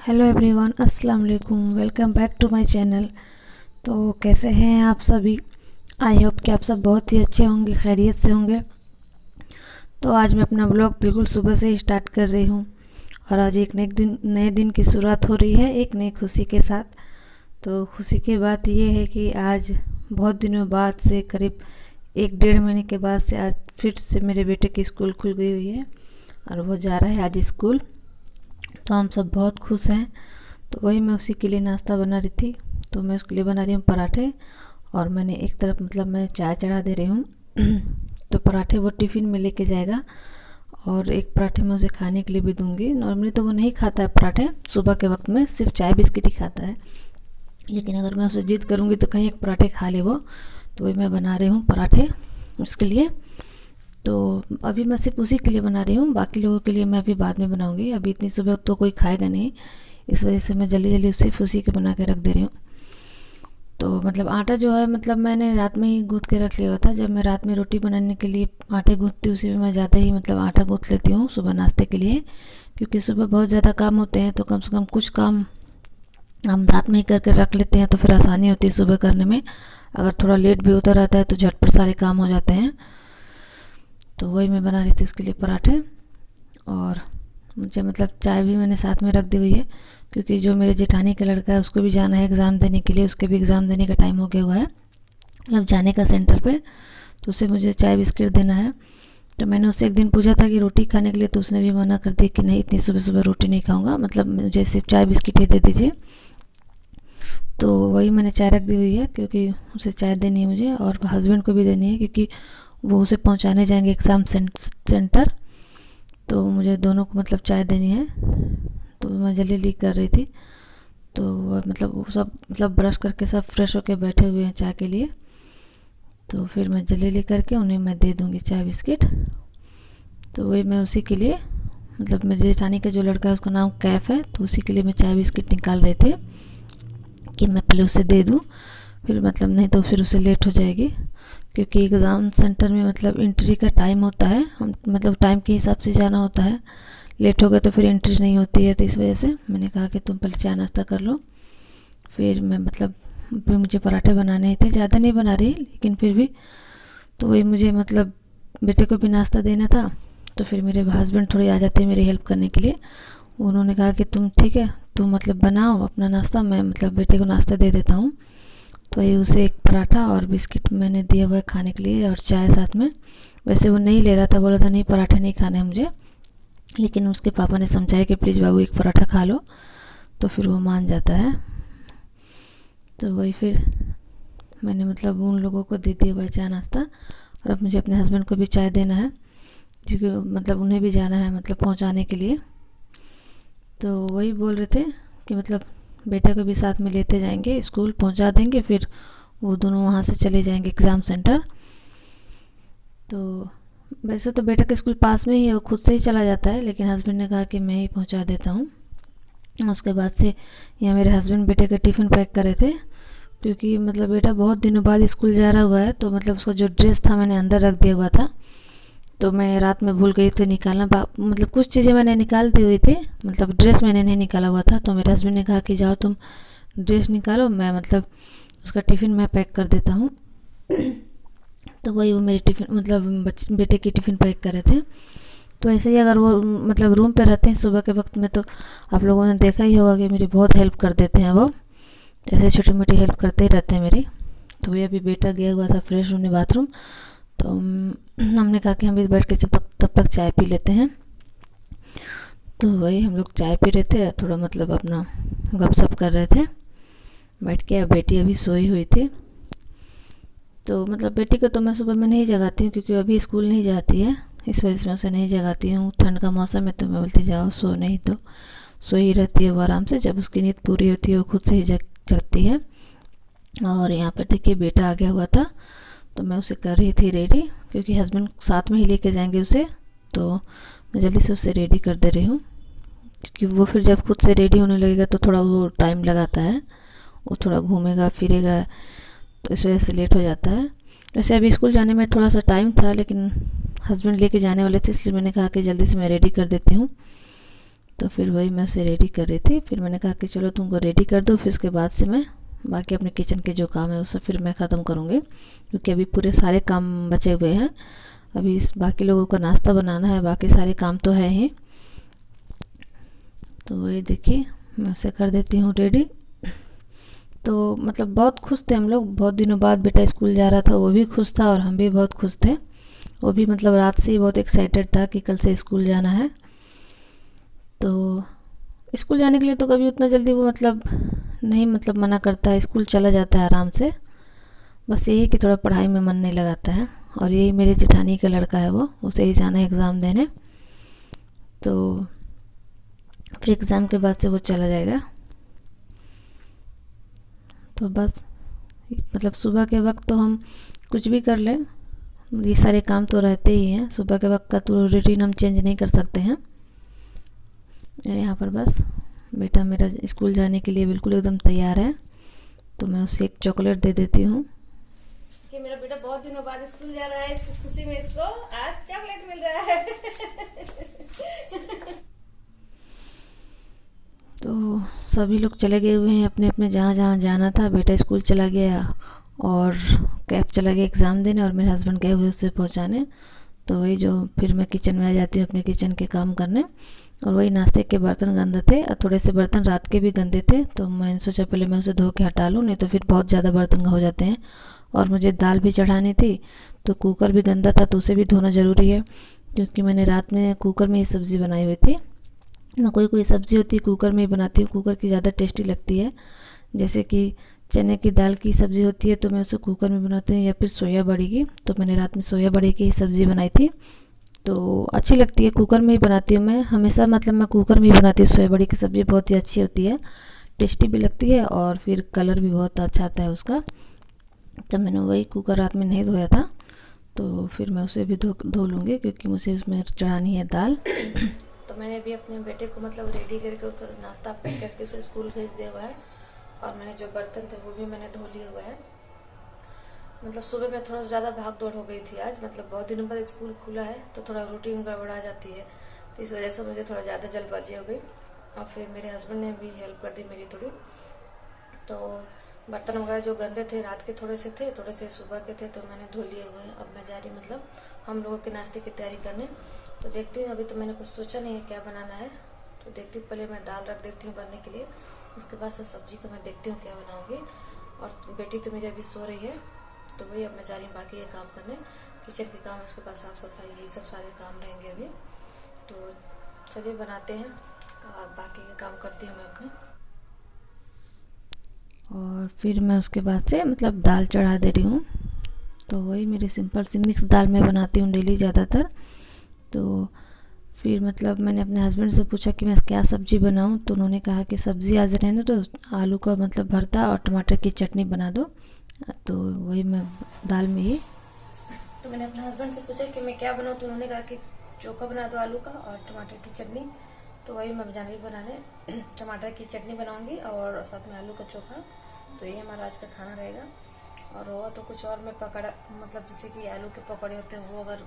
Hello everyone, अस्सलाम वालेकुम। Welcome back to my channel. तो कैसे हैं आप सभी? आई होप कि आप सब बहुत ही अच्छे होंगे, खैरियत से होंगे। तो आज मैं अपना ब्लॉग बिल्कुल सुबह से ही स्टार्ट कर रही हूँ और आज एक नए दिन की शुरुआत हो रही है एक नई खुशी के साथ। तो खुशी की बात ये है कि आज बहुत दिनों बाद से, करीब 1-1.5 महीने के बाद से आज फिर से मेरे बेटे की स्कूल खुल गई हुई है और वो जा रहा है आज स्कूल। तो हम सब बहुत खुश हैं। तो वही मैं उसी के लिए नाश्ता बना रही थी। तो मैं उसके लिए बना रही हूँ पराठे और मैंने एक तरफ मैं चाय चढ़ा दे रही हूँ। तो पराठे वो टिफ़िन में लेके जाएगा और एक पराठे मैं उसे खाने के लिए भी दूंगी। नॉर्मली तो वो नहीं खाता है पराठे, सुबह के वक्त में सिर्फ चाय बिस्किट ही खाता है, लेकिन अगर मैं उसे जिद करूँगी तो कहीं एक पराठे खा ले वो। तो वही मैं बना रही हूँ पराठे उसके लिए। तो अभी मैं सिर्फ उसी के लिए बना रही हूँ, बाकी लोगों के लिए मैं अभी बाद में बनाऊँगी। अभी इतनी सुबह तो कोई खाएगा नहीं, इस वजह से मैं जल्दी जल्दी सिर्फ उसी के बना के रख दे रही हूँ। तो आटा जो है मैंने रात में ही गूँथ के रख लिया हुआ था। जब मैं रात में रोटी बनाने के लिए आटे गूँथती हूँ, उसी में मैं ज़्यादा ही आटा गूँथ लेती हूँ सुबह नाश्ते के लिए, क्योंकि सुबह बहुत ज़्यादा काम होते हैं। तो कम से कम कुछ काम हम रात में ही करके रख लेते हैं तो फिर आसानी होती है सुबह करने में। अगर थोड़ा लेट भी होता रहता है तो झटपट सारे काम हो जाते हैं। तो वही मैं बना रही थी उसके लिए पराठे। और मुझे चाय भी मैंने साथ में रख दी हुई है, क्योंकि जो मेरे जेठानी का लड़का है उसको भी जाना है एग्ज़ाम देने के लिए। उसके भी एग्ज़ाम देने का टाइम हो गया हुआ है, जाने का सेंटर पे। तो उसे मुझे चाय बिस्किट देना है। तो मैंने उससे एक दिन पूछा था कि रोटी खाने के लिए, तो उसने भी मना कर दी कि नहीं, इतनी सुबह सुबह रोटी नहीं खाऊंगा, मुझे सिर्फ चाय बिस्किट ही दे दीजिए। तो वही मैंने चाय रख दी हुई है, क्योंकि उसे चाय देनी है मुझे और हस्बैंड को भी देनी है, क्योंकि वो उसे पहुंचाने जाएंगे एग्ज़ाम सेंटर। तो मुझे दोनों को चाय देनी है। तो मैं जल्दी जल्दी कर रही थी। तो वो सब ब्रश करके सब फ्रेश होके बैठे हुए हैं चाय के लिए। तो फिर मैं जल्दी जल्दी करके उन्हें मैं दे दूँगी चाय बिस्किट। तो वही मैं उसी के लिए मेरे जेठानी का जो लड़का है उसका नाम कैफ़ है, तो उसी के लिए मैं चाय बिस्किट निकाल रहे थे कि मैं पहले उसे दे दूँ। फिर नहीं तो फिर उसे लेट हो जाएगी, क्योंकि एग्ज़ाम सेंटर में एंट्री का टाइम होता है। हम टाइम के हिसाब से जाना होता है। लेट हो गए तो फिर एंट्री नहीं होती है। तो इस वजह से मैंने कहा कि तुम पहले चाय नाश्ता कर लो, फिर मैं फिर मुझे पराठे बनाने ही थे, ज़्यादा नहीं बना रही लेकिन फिर भी। तो वही मुझे बेटे को भी नाश्ता देना था। तो फिर मेरे हस्बैंड थोड़े आ जाते हैं मेरी हेल्प करने के लिए। उन्होंने कहा कि तुम ठीक है, तुम बनाओ अपना नाश्ता, मैं बेटे को नाश्ता दे देता हूँ। तो ये उसे एक पराठा और बिस्किट मैंने दिया हुआ है खाने के लिए और चाय साथ में। वैसे वो नहीं ले रहा था, बोला था नहीं पराठे नहीं खाने हैं मुझे, लेकिन उसके पापा ने समझाया कि प्लीज़ बाबू एक पराठा खा लो, तो फिर वो मान जाता है। तो वही फिर मैंने उन लोगों को दे दिया हुआ है चाय नाश्ता। और अब मुझे अपने हस्बैंड को भी चाय देना है, क्योंकि उन्हें भी जाना है पहुंचाने के लिए। तो वही बोल रहे थे कि बेटे को भी साथ में लेते जाएंगे, स्कूल पहुंचा देंगे, फिर वो दोनों वहाँ से चले जाएंगे एग्ज़ाम सेंटर। तो वैसे तो बेटा का स्कूल पास में ही है, वो खुद से ही चला जाता है, लेकिन हस्बैंड ने कहा कि मैं ही पहुंचा देता हूँ। उसके बाद से यहाँ मेरे हस्बैंड बेटे का टिफ़िन पैक कर रहे थे, क्योंकि बेटा बहुत दिनों बाद स्कूल जा रहा हुआ है। तो उसका जो ड्रेस था मैंने अंदर रख दिया हुआ था, तो मैं रात में भूल गई तो निकालना। कुछ चीज़ें मैंने निकाल दी हुई थी, ड्रेस मैंने नहीं निकाला हुआ था। तो मेरे हस्बैंड ने कहा कि जाओ तुम ड्रेस निकालो, मैं उसका टिफ़िन मैं पैक कर देता हूँ। तो वही वो मेरे टिफ़िन बेटे की टिफ़िन पैक कर रहे थे। तो ऐसे ही अगर वो रूम पे रहते हैं सुबह के वक्त में, तो आप लोगों ने देखा ही होगा कि मेरी बहुत हेल्प कर देते हैं वो। ऐसे छोटी मोटी हेल्प करते ही रहते हैं मेरी। तो वही अभी बेटा गया हुआ था फ्रेश होने बाथरूम। तो हमने कहा कि हम भी बैठ के तब तक चाय पी लेते हैं। तो वही हम लोग चाय पी रहे थे, थोड़ा अपना गपशप कर रहे थे बैठ के। अब बेटी अभी सोई हुई थी। तो बेटी को तो मैं सुबह में नहीं जगाती हूँ, क्योंकि अभी स्कूल नहीं जाती है, इस वजह से मैं उसे नहीं जगाती हूँ। ठंड का मौसम है तो मैं बोलती जाओ सो, नहीं तो सो ही रहती है वो आराम से। जब उसकी नींद पूरी होती है वो खुद से ही जगती है। और यहाँ पर देखिए बेटा आ गया हुआ था, तो मैं उसे कर रही थी रेडी, क्योंकि हस्बैंड साथ में ही लेके जाएंगे उसे। तो मैं जल्दी से उसे रेडी कर दे रही हूँ, क्योंकि वो फिर जब खुद से रेडी होने लगेगा तो थोड़ा वो टाइम लगाता है, वो थोड़ा घूमेगा फिरेगा, तो इस वजह से लेट हो जाता है। वैसे अभी स्कूल जाने में थोड़ा सा टाइम था, लेकिन हस्बैंड लेके जाने वाले थे, इसलिए मैंने कहा कि जल्दी से मैं रेडी कर देती हूँ। तो फिर वही मैं उसे रेडी कर रही थी। फिर मैंने कहा कि चलो तुमको रेडी कर दो, फिर उसके बाद से मैं बाकी अपने किचन के जो काम है उसे फिर मैं ख़त्म करूँगी, क्योंकि अभी पूरे सारे काम बचे हुए हैं। अभी इस बाकी लोगों का नाश्ता बनाना है, बाकी सारे काम तो है ही। तो वही देखिए मैं उसे कर देती हूँ रेडी। तो मतलब बहुत खुश थे हम लोग, बहुत दिनों बाद बेटा स्कूल जा रहा था, वो भी खुश था और हम भी बहुत खुश थे। वो भी मतलब रात से ही बहुत एक्साइटेड था कि कल से स्कूल जाना है। तो स्कूल जाने के लिए तो कभी उतना जल्दी वो मतलब नहीं मतलब मना करता है, स्कूल चला जाता है आराम से। बस यही कि थोड़ा पढ़ाई में मन नहीं लगाता है। और यही मेरी जेठानी का लड़का है, वो उसे ही जाना है एग्ज़ाम देने। तो फिर एग्ज़ाम के बाद से वो चला जाएगा। तो बस मतलब सुबह के वक्त तो हम कुछ भी कर लें, ये सारे काम तो रहते ही हैं। सुबह के वक्त का तो रूटीन हम चेंज नहीं कर सकते हैं। यहाँ पर बस बेटा मेरा स्कूल जाने के लिए बिल्कुल एकदम तैयार है, तो मैं उसे एक चॉकलेट दे देती हूँ कि मेरा बेटा बहुत दिनों बाद स्कूल जा रहा है। इसकी खुशी में इसको आज चॉकलेट मिल रहा है। तो सभी लोग चले गए हुए हैं अपने अपने जहाँ जहाँ जाना था। बेटा स्कूल चला गया और कैब चला गया एग्ज़ाम देने, और मेरे हस्बैंड गए हुए उसे पहुँचाने। तो वही जो फिर मैं किचन में आ जाती हूँ अपने किचन के काम करने। और वही नाश्ते के बर्तन गंदे थे और थोड़े से बर्तन रात के भी गंदे थे, तो मैंने सोचा पहले मैं उसे धो के हटा लूँ, नहीं तो फिर बहुत ज़्यादा बर्तन हो जाते हैं। और मुझे दाल भी चढ़ानी थी, तो कुकर भी गंदा था, तो उसे भी धोना ज़रूरी है, क्योंकि मैंने रात में कुकर में ही सब्ज़ी बनाई हुई थी। मैं कोई सब्ज़ी होती है कुकर में ही बनाती हूँ, कुकर की ज़्यादा टेस्टी लगती है। जैसे कि चने की दाल की सब्ज़ी होती है तो मैं उसे कुकर में बनाती हूँ, या फिर सोया बड़ी की। तो मैंने रात में सोया बड़ी की ही सब्ज़ी बनाई थी, तो अच्छी लगती है। कुकर में ही बनाती हूँ मैं हमेशा, मतलब मैं कुकर में ही बनाती हूँ। सोया बड़ी की सब्ज़ी बहुत ही अच्छी होती है, टेस्टी भी लगती है और फिर कलर भी बहुत अच्छा आता है उसका। तो मैंने वही कुकर रात में नहीं धोया था, तो फिर मैं उसे भी धो लूँगी, क्योंकि मुझे उसमें चढ़ानी है दाल। तो मैंने भी अपने बेटे को मतलब रेडी करके उसका नाश्ता पैक करके उसे स्कूल भेज दिया हुआ है। और मैंने जो बर्तन थे वो भी मैंने धो लिए हुए हैं। मतलब सुबह में थोड़ा ज़्यादा भाग दौड़ हो गई थी आज, मतलब बहुत दिनों बाद स्कूल खुला है तो थोड़ा रूटीन गड़बड़ा जाती है, तो इस वजह से मुझे थोड़ा ज़्यादा जल्दबाजी हो गई। और फिर मेरे हस्बैंड ने भी हेल्प कर दी मेरी थोड़ी। तो बर्तन वगैरह जो गंदे थे रात के थोड़े से सुबह के थे, तो मैंने धो लिए हुए हैं। अब मैं जा रही मतलब हम लोगों के नाश्ते की तैयारी करने। तो देखती हूँ, अभी तो मैंने कुछ सोचा नहीं है क्या बनाना है, तो देखती हूँ पहले मैं दाल रख देती हूँ बनने के लिए, उसके बाद से सब्जी को मैं देखती हूँ क्या बनाऊँगी। और बेटी तो मेरी अभी सो रही है, तो वही अब मैं जा रही हूँ बाकी ये काम करने। किचन के काम है, उसके बाद साफ़ सफाई, यही सब सारे काम रहेंगे अभी। तो चलिए बनाते हैं, और बाकी के काम करती हूँ मैं अपने। और फिर मैं उसके बाद से मतलब दाल चढ़ा दे रही हूँ। तो वही मेरी सिंपल सी मिक्स दाल मैं बनाती हूँ डेली ज़्यादातर। तो फिर मतलब मैंने अपने हस्बैंड से पूछा कि मैं क्या सब्ज़ी बनाऊँ, तो उन्होंने कहा कि सब्ज़ी आज रहने दो, तो आलू का मतलब भरता और टमाटर की चटनी बना दो। तो वही मैं दाल में ही, तो मैंने अपने हस्बैंड से पूछा कि मैं क्या बनाऊँ, तो उन्होंने कहा कि चोखा बना दो आलू का और टमाटर की चटनी। तो वही मैं जा रही बनाने, टमाटर की चटनी बनाऊंगी और साथ में आलू का चोखा। तो यही हमारा आज का खाना रहेगा। और हुआ तो कुछ और मैं पकड़ा, मतलब जैसे कि आलू के पकौड़े होते हैं, वो अगर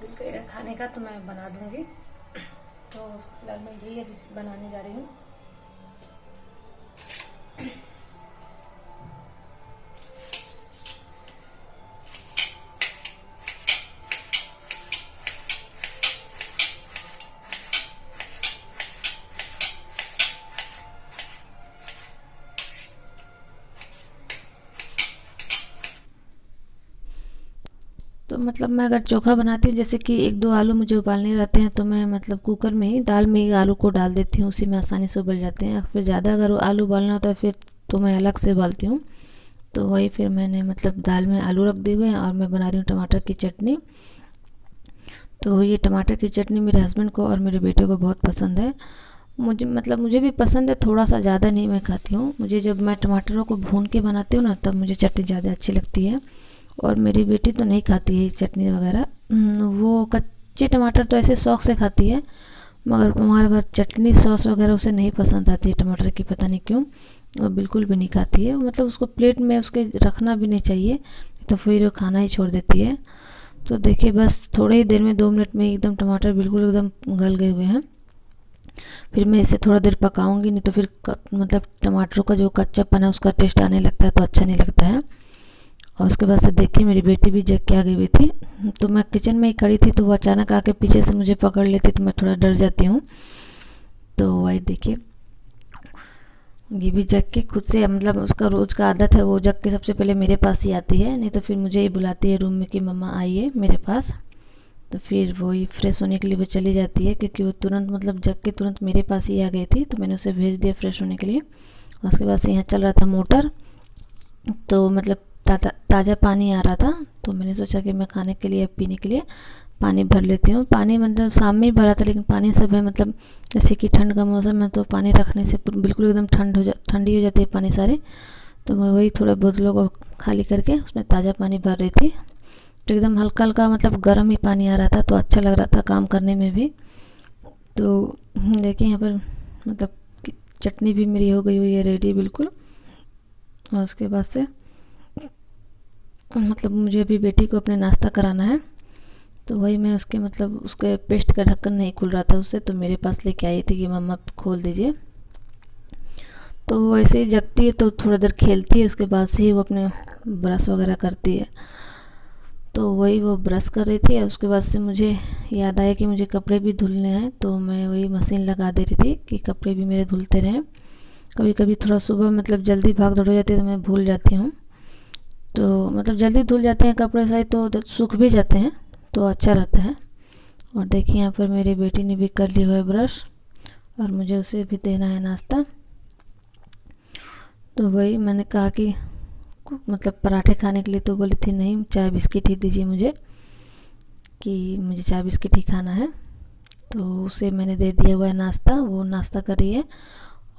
दिल करेगा खाने का तो मैं बना दूंगी। तो फिलहाल मैं यही अभी बनाने जा रही हूँ। तो मतलब मैं अगर चोखा बनाती हूँ, जैसे कि एक दो आलू मुझे उबालने रहते हैं, तो मैं मतलब कुकर में ही दाल में ही आलू को डाल देती हूँ, उसी में आसानी से उबल जाते हैं। फिर ज़्यादा अगर आलू उबालना होता है फिर तो मैं अलग से उबालती हूँ। तो वही फिर मैंने मतलब दाल में आलू रख दिए हुए हैं और मैं बना रही हूँ टमाटर की चटनी। तो ये टमाटर की चटनी मेरे हस्बैंड को और मेरे बेटे को बहुत पसंद है। मुझे भी पसंद है, थोड़ा सा ज़्यादा नहीं मैं खाती हूँ। मुझे जब मैं टमाटरों को भून के बनाती हूँ ना, तब मुझे चटनी ज़्यादा अच्छी लगती है। और मेरी बेटी तो नहीं खाती है चटनी वगैरह, वो कच्चे टमाटर तो ऐसे शौक से खाती है, मगर अगर चटनी सॉस वगैरह उसे नहीं पसंद आती है टमाटर की, पता नहीं क्यों, वो बिल्कुल भी नहीं खाती है। मतलब उसको प्लेट में उसके रखना भी नहीं चाहिए, तो फिर वो खाना ही छोड़ देती है। तो देखिए बस थोड़ी ही देर में 2 मिनट में एकदम टमाटर बिल्कुल एकदम गल गए हुए हैं। फिर मैं इसे थोड़ा देर पकाऊंगी, नहीं तो फिर मतलब टमाटरों का जो कच्चापन है उसका टेस्ट आने लगता है तो अच्छा नहीं लगता है। और उसके बाद से देखिए मेरी बेटी भी जग के आ गई हुई थी, तो मैं किचन में ही खड़ी थी तो वो अचानक आके पीछे से मुझे पकड़ लेती तो मैं थोड़ा डर जाती हूँ। तो वही देखिए ये भी जग के खुद से, मतलब उसका रोज़ का आदत है, वो जग के सबसे पहले मेरे पास ही आती है, नहीं तो फिर मुझे ही बुलाती है रूम में कि मम्मा आइए मेरे पास। तो फिर वही फ्रेश होने के लिए वो चली जाती है, क्योंकि वो तुरंत मतलब जग के तुरंत मेरे पास ही आ गई थी, तो मैंने उसे भेज दिया फ्रेश होने के लिए। उसके बाद से यहाँ चल रहा था मोटर, तो मतलब ताज़ा पानी आ रहा था, तो मैंने सोचा कि मैं खाने के लिए पीने के लिए पानी भर लेती हूँ। पानी मतलब शाम में ही भरा था, लेकिन पानी सब है मतलब जैसे कि ठंड का मौसम है तो पानी रखने से बिल्कुल एकदम ठंडी हो जाती है पानी सारे। तो मैं वही थोड़ा बोतलों को खाली करके उसमें ताज़ा पानी भर रही थी, तो एकदम हल्का हल्का मतलब गर्म ही पानी आ रहा था, तो अच्छा लग रहा था काम करने में भी। तो देखिए यहाँ पर मतलब चटनी भी मेरी हो गई हुई है रेडी बिल्कुल। और उसके बाद से मतलब मुझे अभी बेटी को अपने नाश्ता कराना है, तो वही मैं उसके मतलब उसके पेस्ट का ढक्कन नहीं खुल रहा था उससे, तो मेरे पास लेके आई थी कि मम्मा खोल दीजिए। तो वो ऐसे ही जगती है तो थोड़ा देर खेलती है, उसके बाद से ही वो अपने ब्रश वगैरह करती है। तो वही वो ब्रश कर रही थी, उसके बाद से मुझे याद आया कि मुझे कपड़े भी धुलने हैं, तो मैं वही मशीन लगा दे रही थी कि कपड़े भी मेरे धुलते रहें। कभी कभी थोड़ा सुबह मतलब जल्दी भाग दौड़ हो जाती है तो मैं भूल जाती हूँ, तो मतलब जल्दी धुल जाते हैं कपड़े सही तो सूख भी जाते हैं, तो अच्छा रहता है। और देखिए यहाँ पर मेरी बेटी ने भी कर लिया हुआ है ब्रश, और मुझे उसे भी देना है नाश्ता। तो वही मैंने कहा कि मतलब पराठे खाने के लिए, तो बोली थी नहीं चाय बिस्किट ही दीजिए मुझे, कि मुझे चाय बिस्किट ही खाना है। तो उसे मैंने दे दिया हुआ है नाश्ता, वो नाश्ता कर रही है।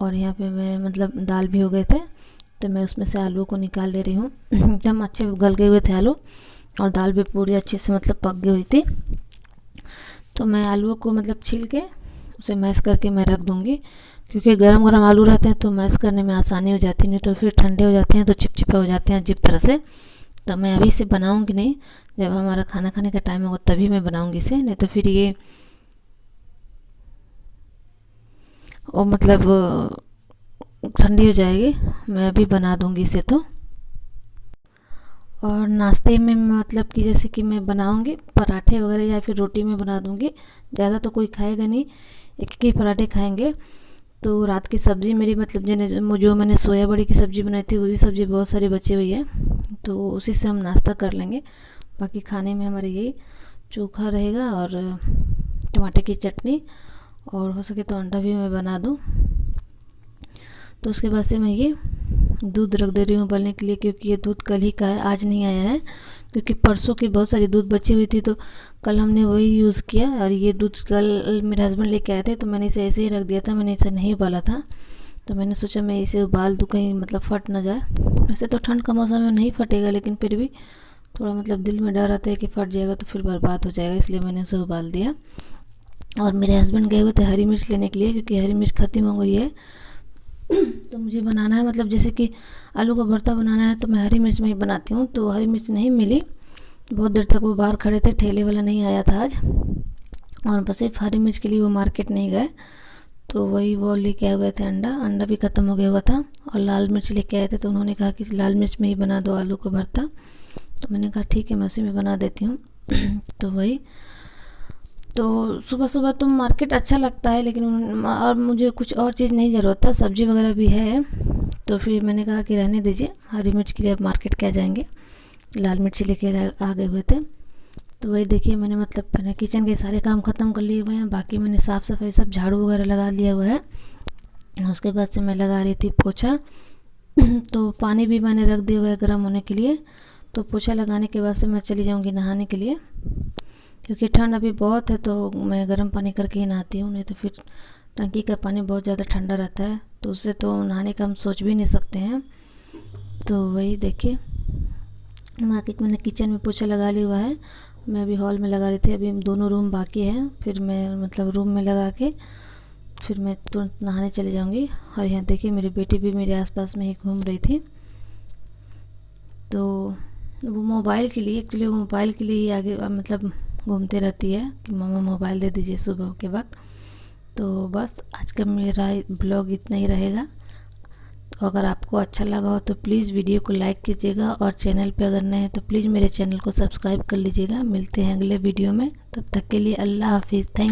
और यहाँ पे मैं मतलब दाल भी हो गए थे, तो मैं उसमें से आलू को निकाल ले रही हूँ। एकदम अच्छे गल गए हुए थे आलू, और दाल भी पूरी अच्छे से मतलब पक गई हुई थी। तो मैं आलूओं को मतलब छील के उसे मैश करके मैं रख दूँगी, क्योंकि गरम गरम आलू रहते हैं तो मैश करने में आसानी हो जाती है, नहीं तो फिर ठंडे हो जाते हैं तो चिपचिपे हो जाते हैं अजीब तरह से। तो मैं अभी से बनाऊँगी नहीं, जब हमारा खाना खाने का टाइम होगा तभी मैं बनाऊँगी इसे, नहीं तो फिर ये और मतलब ठंडी हो जाएगी। मैं अभी बना दूँगी इसे तो। और नाश्ते में मतलब कि जैसे कि मैं बनाऊँगी पराठे वगैरह या फिर रोटी में बना दूँगी, ज़्यादा तो कोई खाएगा नहीं, एक ही पराठे खाएंगे। तो रात की सब्ज़ी मेरी मतलब जो मैंने सोया बड़ी की सब्ज़ी बनाई थी वो भी सब्ज़ी बहुत सारी बची हुई है, तो उसी से हम नाश्ता कर लेंगे। बाकी खाने में हमारे यही चोखा रहेगा और टमाटर की चटनी, और हो सके तो अंडा भी मैं बना दूँ। तो उसके बाद से मैं ये दूध रख दे रही हूँ उबलने के लिए, क्योंकि ये दूध कल ही का है, आज नहीं आया है, क्योंकि परसों की बहुत सारी दूध बची हुई थी तो कल हमने वही यूज़ किया। और ये दूध कल मेरे हस्बैंड लेके आए थे, तो मैंने इसे ऐसे ही रख दिया था, मैंने इसे नहीं उबाला था। तो मैंने सोचा मैं इसे उबाल दूँ कहीं मतलब फट ना जाए। वैसे तो ठंड का मौसम में नहीं फटेगा, लेकिन फिर भी थोड़ा मतलब दिल में डर आता है कि फट जाएगा तो फिर बर्बाद हो जाएगा, इसलिए मैंने उसे उबाल दिया। और मेरे हस्बैंड गए हुए थे हरी मिर्च लेने के लिए, क्योंकि हरी मिर्च ख़त्म हो गई है। तो मुझे बनाना है मतलब जैसे कि आलू का भरता बनाना है तो मैं हरी मिर्च में ही बनाती हूँ, तो हरी मिर्च नहीं मिली। बहुत देर तक वो बाहर खड़े थे, ठेले वाला नहीं आया था आज, और बस सिर्फ हरी मिर्च के लिए वो मार्केट नहीं गए। तो वही वो लेके आए हुए थे अंडा भी ख़त्म हो गया हुआ था, और लाल मिर्च लेके आए थे, तो उन्होंने कहा कि लाल मिर्च में ही बना दो आलू का भरता। तो मैंने कहा ठीक है मैं उसी में बना देती हूँ। तो वही तो सुबह सुबह तो मार्केट अच्छा लगता है, लेकिन और मुझे कुछ और चीज़ नहीं ज़रूरत था, सब्ज़ी वगैरह भी है। तो फिर मैंने कहा कि रहने दीजिए, हरी मिर्च के लिए अब मार्केट क्या जाएंगे, लाल मिर्ची लेके आ गए हुए थे। तो वही देखिए मैंने मतलब मैंने किचन के सारे काम ख़त्म कर लिए हुए हैं, बाकी मैंने साफ़ सफाई सब झाड़ू वगैरह लगा लिया हुआ है। उसके बाद से मैं लगा रही थी पोछा। तो पानी भी मैंने रख दिया हुआ है गर्म होने के लिए। तो पोछा लगाने के बाद से मैं चली जाऊँगी नहाने के लिए, क्योंकि ठंड अभी बहुत है तो मैं गर्म पानी करके ही नहाती हूँ, नहीं तो फिर टंकी का पानी बहुत ज़्यादा ठंडा रहता है, तो उससे तो नहाने का हम सोच भी नहीं सकते हैं। तो वही देखिए बाकी मैंने किचन में पोछा लगा लिया हुआ है। मैं अभी हॉल में लगा रही थी, अभी दोनों रूम बाकी हैं, फिर मैं मतलब रूम में लगा के फिर मैं तुरंत नहाने चले जाऊँगी। और यहाँ देखिए मेरी बेटी भी मेरे आसपास में ही घूम रही थी, तो वो मोबाइल के लिए एक्चुअली वो मोबाइल के लिए ही आगे मतलब घूमते रहती है कि मम्मा मोबाइल दे दीजिए सुबह के वक्त। तो बस आज का मेरा ब्लॉग इतना ही रहेगा। तो अगर आपको अच्छा लगा हो तो प्लीज़ वीडियो को लाइक कीजिएगा, और चैनल पे अगर नए हैं तो प्लीज़ मेरे चैनल को सब्सक्राइब कर लीजिएगा। मिलते हैं अगले वीडियो में, तब तक के लिए अल्लाह हाफिज़। थैंक